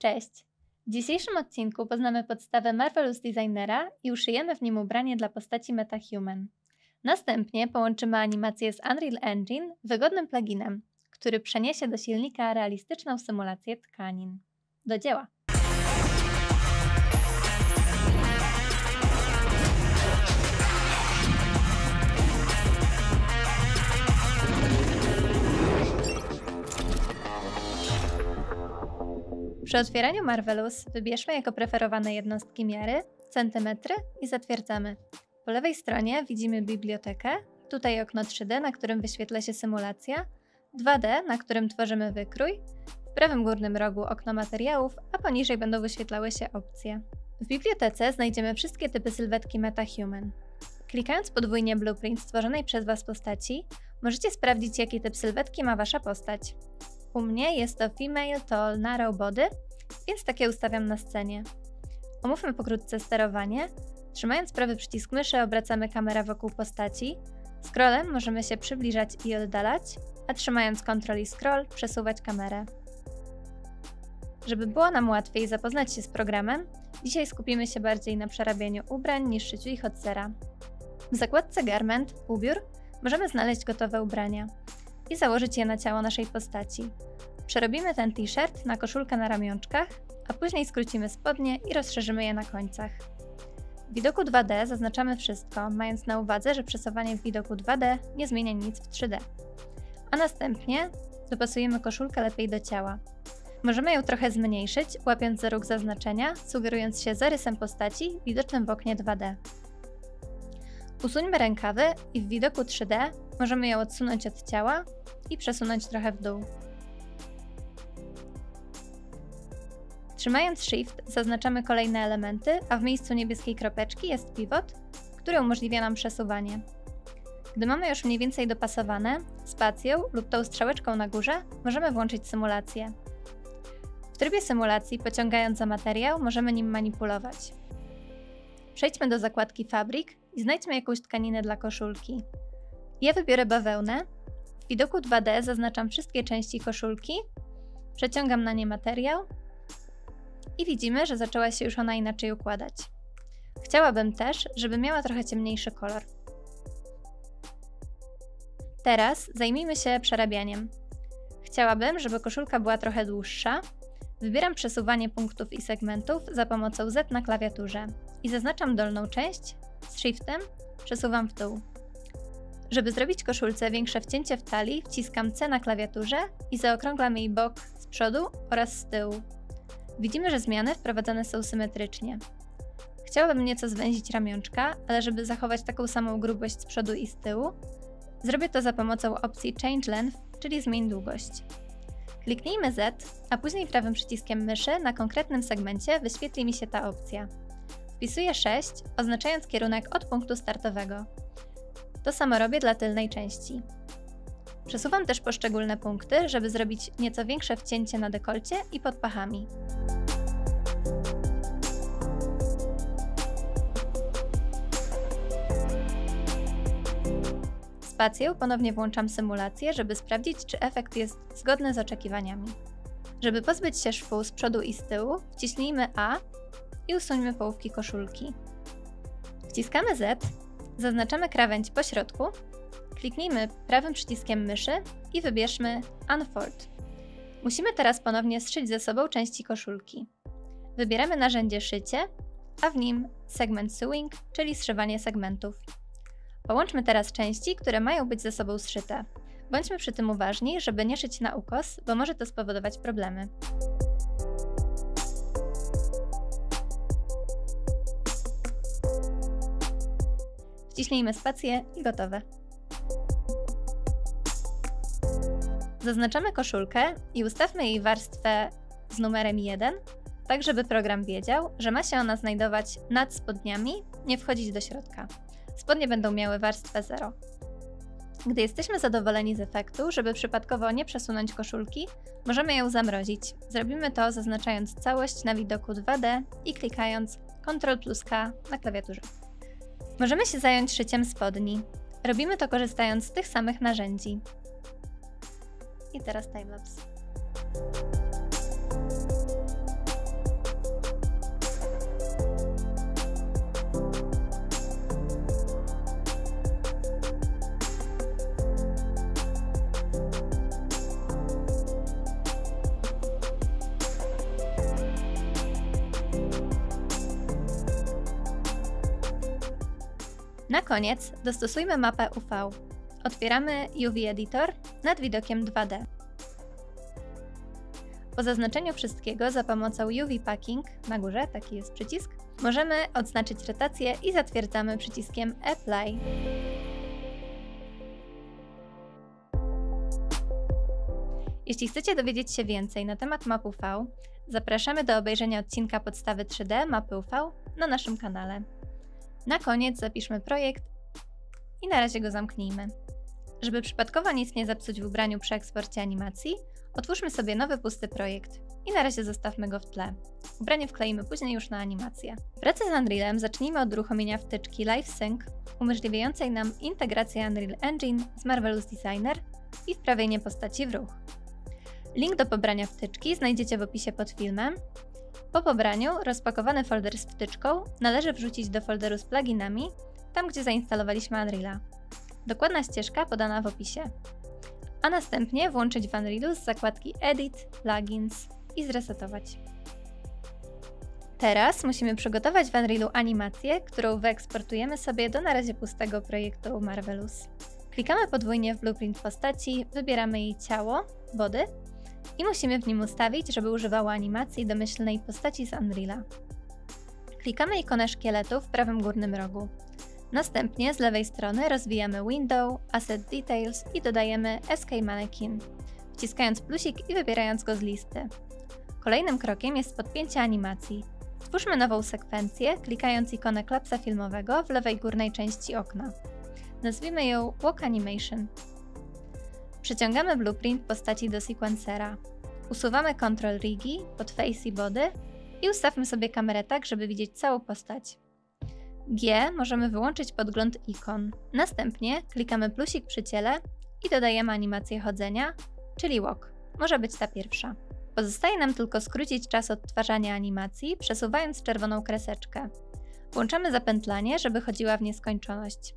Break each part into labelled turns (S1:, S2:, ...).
S1: Cześć! W dzisiejszym odcinku poznamy podstawę Marvelous Designera i uszyjemy w nim ubranie dla postaci MetaHuman. Następnie połączymy animację z Unreal Engine wygodnym pluginem, który przeniesie do silnika realistyczną symulację tkanin. Do dzieła! Przy otwieraniu Marvelous wybierzmy jako preferowane jednostki miary, centymetry i zatwierdzamy. Po lewej stronie widzimy bibliotekę, tutaj okno 3D, na którym wyświetla się symulacja, 2D, na którym tworzymy wykrój, w prawym górnym rogu okno materiałów, a poniżej będą wyświetlały się opcje. W bibliotece znajdziemy wszystkie typy sylwetki MetaHuman. Klikając podwójnie blueprint stworzonej przez Was postaci, możecie sprawdzić, jaki typ sylwetki ma Wasza postać. U mnie jest to Female Tall Narrow Body, więc takie ustawiam na scenie. Omówmy pokrótce sterowanie. Trzymając prawy przycisk myszy obracamy kamerę wokół postaci. Scrollem możemy się przybliżać i oddalać, a trzymając Ctrl i Scroll przesuwać kamerę. Żeby było nam łatwiej zapoznać się z programem, dzisiaj skupimy się bardziej na przerabianiu ubrań niż szyciu ich od zera. W zakładce Garment, ubiór, możemy znaleźć gotowe ubrania i założyć je na ciało naszej postaci. Przerobimy ten t-shirt na koszulkę na ramionczkach, a później skrócimy spodnie i rozszerzymy je na końcach. W widoku 2D zaznaczamy wszystko, mając na uwadze, że przesuwanie w widoku 2D nie zmienia nic w 3D. A następnie dopasujemy koszulkę lepiej do ciała. Możemy ją trochę zmniejszyć, łapiąc za róg zaznaczenia, sugerując się zarysem postaci widocznym w oknie 2D. Usuńmy rękawy i w widoku 3D możemy ją odsunąć od ciała i przesunąć trochę w dół. Trzymając Shift zaznaczamy kolejne elementy, a w miejscu niebieskiej kropeczki jest pivot, który umożliwia nam przesuwanie. Gdy mamy już mniej więcej dopasowane, spacją lub tą strzałeczką na górze możemy włączyć symulację. W trybie symulacji, pociągając za materiał, możemy nim manipulować. Przejdźmy do zakładki Fabric i znajdźmy jakąś tkaninę dla koszulki. Ja wybiorę bawełnę. W widoku 2D zaznaczam wszystkie części koszulki, przeciągam na nie materiał i widzimy, że zaczęła się już ona inaczej układać. Chciałabym też, żeby miała trochę ciemniejszy kolor. Teraz zajmijmy się przerabianiem. Chciałabym, żeby koszulka była trochę dłuższa. Wybieram przesuwanie punktów i segmentów za pomocą Z na klawiaturze i zaznaczam dolną część, z Shiftem przesuwam w dół. Żeby zrobić koszulce większe wcięcie w talii, wciskam C na klawiaturze i zaokrąglam jej bok z przodu oraz z tyłu. Widzimy, że zmiany wprowadzane są symetrycznie. Chciałabym nieco zwęzić ramionczka, ale żeby zachować taką samą grubość z przodu i z tyłu, zrobię to za pomocą opcji Change Length, czyli zmień długość. Kliknijmy Z, a później prawym przyciskiem myszy na konkretnym segmencie wyświetli mi się ta opcja. Wpisuję 6, oznaczając kierunek od punktu startowego. To samo robię dla tylnej części. Przesuwam też poszczególne punkty, żeby zrobić nieco większe wcięcie na dekolcie i pod pachami. Spacją ponownie włączam symulację, żeby sprawdzić, czy efekt jest zgodny z oczekiwaniami. Żeby pozbyć się szwu z przodu i z tyłu, wciśnijmy A i usuńmy połówki koszulki. Wciskamy Z, zaznaczamy krawędź po środku, kliknijmy prawym przyciskiem myszy i wybierzmy Unfold. Musimy teraz ponownie zszyć ze sobą części koszulki. Wybieramy narzędzie szycie, a w nim segment sewing, czyli zszywanie segmentów. Połączmy teraz części, które mają być ze sobą zszyte. Bądźmy przy tym uważni, żeby nie szyć na ukos, bo może to spowodować problemy. Wciśnijmy spację i gotowe. Zaznaczamy koszulkę i ustawmy jej warstwę z numerem 1, tak żeby program wiedział, że ma się ona znajdować nad spodniami, nie wchodzić do środka. Spodnie będą miały warstwę 0. Gdy jesteśmy zadowoleni z efektu, żeby przypadkowo nie przesunąć koszulki, możemy ją zamrozić. Zrobimy to zaznaczając całość na widoku 2D i klikając Ctrl+K na klawiaturze. Możemy się zająć szyciem spodni. Robimy to korzystając z tych samych narzędzi. I teraz timelapse. Na koniec dostosujmy mapę UV. Otwieramy UV Editor nad widokiem 2D. Po zaznaczeniu wszystkiego za pomocą UV Packing, na górze taki jest przycisk, możemy odznaczyć rotację i zatwierdzamy przyciskiem Apply. Jeśli chcecie dowiedzieć się więcej na temat map UV, zapraszamy do obejrzenia odcinka podstawy 3D mapy UV na naszym kanale. Na koniec zapiszmy projekt i na razie go zamknijmy. Żeby przypadkowo nic nie zepsuć w ubraniu przy eksporcie animacji, otwórzmy sobie nowy pusty projekt i na razie zostawmy go w tle. Ubranie wkleimy później już na animację. W pracy z Unrealem zacznijmy od uruchomienia wtyczki LiveSync, umożliwiającej nam integrację Unreal Engine z Marvelous Designer i wprawienie postaci w ruch. Link do pobrania wtyczki znajdziecie w opisie pod filmem. Po pobraniu rozpakowany folder z wtyczką należy wrzucić do folderu z pluginami, tam gdzie zainstalowaliśmy Unreala. Dokładna ścieżka podana w opisie. A następnie włączyć w Unrealu z zakładki Edit, Plugins i zresetować. Teraz musimy przygotować w Unrealu animację, którą wyeksportujemy sobie do na razie pustego projektu Marvelous. Klikamy podwójnie w blueprint postaci, wybieramy jej ciało, body i musimy w nim ustawić, żeby używało animacji domyślnej postaci z Unreala. Klikamy ikonę szkieletu w prawym górnym rogu. Następnie z lewej strony rozwijamy Window, Asset Details i dodajemy SK Mannequin, wciskając plusik i wybierając go z listy. Kolejnym krokiem jest podpięcie animacji. Stwórzmy nową sekwencję, klikając ikonę klapsa filmowego w lewej górnej części okna. Nazwijmy ją Walk Animation. Przeciągamy blueprint postaci do sequencera. Usuwamy Ctrl Rigi pod Face i Body i ustawmy sobie kamerę tak, żeby widzieć całą postać. G możemy wyłączyć podgląd ikon. Następnie klikamy plusik przy ciele i dodajemy animację chodzenia, czyli walk. Może być ta pierwsza. Pozostaje nam tylko skrócić czas odtwarzania animacji, przesuwając czerwoną kreseczkę. Włączamy zapętlanie, żeby chodziła w nieskończoność.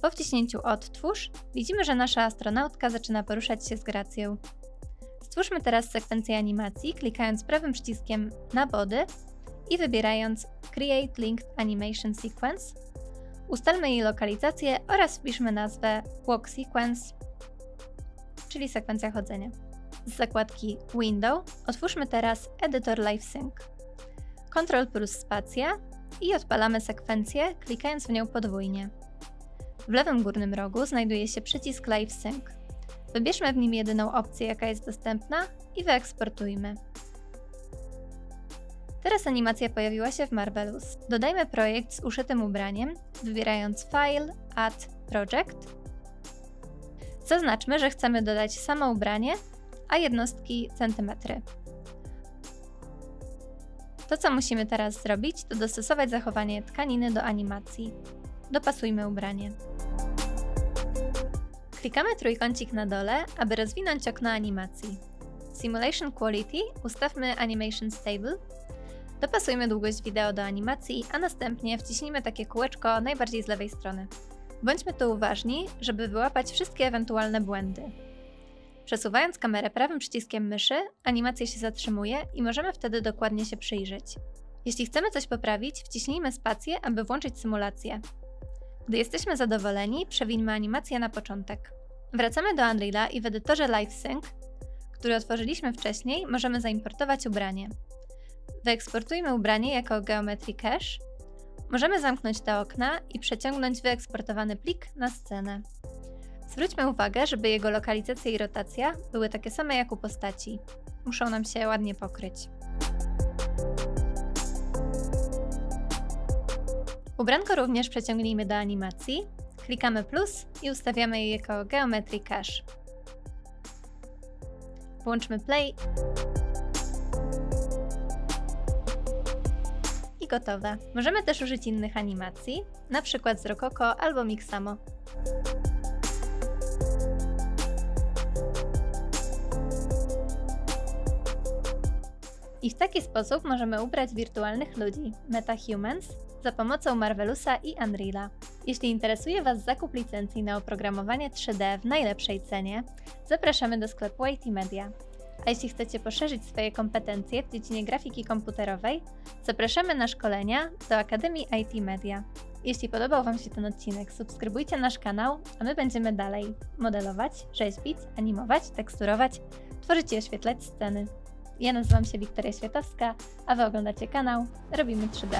S1: Po wciśnięciu Odtwórz widzimy, że nasza astronautka zaczyna poruszać się z gracją. Stwórzmy teraz sekwencję animacji, klikając prawym przyciskiem na body i wybierając Create Linked Animation Sequence. Ustalmy jej lokalizację oraz wpiszmy nazwę Walk Sequence, czyli sekwencja chodzenia. Z zakładki Window otwórzmy teraz Editor LiveSync. Ctrl plus spacja i odpalamy sekwencję, klikając w nią podwójnie. W lewym górnym rogu znajduje się przycisk LiveSync. Wybierzmy w nim jedyną opcję, jaka jest dostępna i wyeksportujmy. Teraz animacja pojawiła się w Marvelous. Dodajmy projekt z uszytym ubraniem, wybierając File, Add, Project. Zaznaczmy, że chcemy dodać samo ubranie, a jednostki centymetry. To, co musimy teraz zrobić, to dostosować zachowanie tkaniny do animacji. Dopasujmy ubranie. Klikamy trójkącik na dole, aby rozwinąć okno animacji. W Simulation Quality ustawmy Animation Stable. Dopasujmy długość wideo do animacji, a następnie wciśnijmy takie kółeczko najbardziej z lewej strony. Bądźmy tu uważni, żeby wyłapać wszystkie ewentualne błędy. Przesuwając kamerę prawym przyciskiem myszy, animacja się zatrzymuje i możemy wtedy dokładnie się przyjrzeć. Jeśli chcemy coś poprawić, wciśnijmy spację, aby włączyć symulację. Gdy jesteśmy zadowoleni, przewińmy animację na początek. Wracamy do Unreala i w edytorze LiveSync, który otworzyliśmy wcześniej, możemy zaimportować ubranie. Wyeksportujmy ubranie jako Geometry Cache. Możemy zamknąć te okna i przeciągnąć wyeksportowany plik na scenę. Zwróćmy uwagę, żeby jego lokalizacja i rotacja były takie same jak u postaci. Muszą nam się ładnie pokryć. Ubranko również przeciągnijmy do animacji, klikamy plus i ustawiamy je jako Geometry Cache. Włączmy play i gotowe. Możemy też użyć innych animacji, np. z Rokoko albo Mixamo. I w taki sposób możemy ubrać wirtualnych ludzi, MetaHumans, za pomocą Marvelousa i Unreala. Jeśli interesuje Was zakup licencji na oprogramowanie 3D w najlepszej cenie, zapraszamy do sklepu IT Media. A jeśli chcecie poszerzyć swoje kompetencje w dziedzinie grafiki komputerowej, zapraszamy na szkolenia do Akademii IT Media. Jeśli podobał Wam się ten odcinek, subskrybujcie nasz kanał, a my będziemy dalej modelować, rzeźbić, animować, teksturować, tworzyć i oświetlać sceny. Ja nazywam się Wiktoria Światowska, a Wy oglądacie kanał Robimy 3D.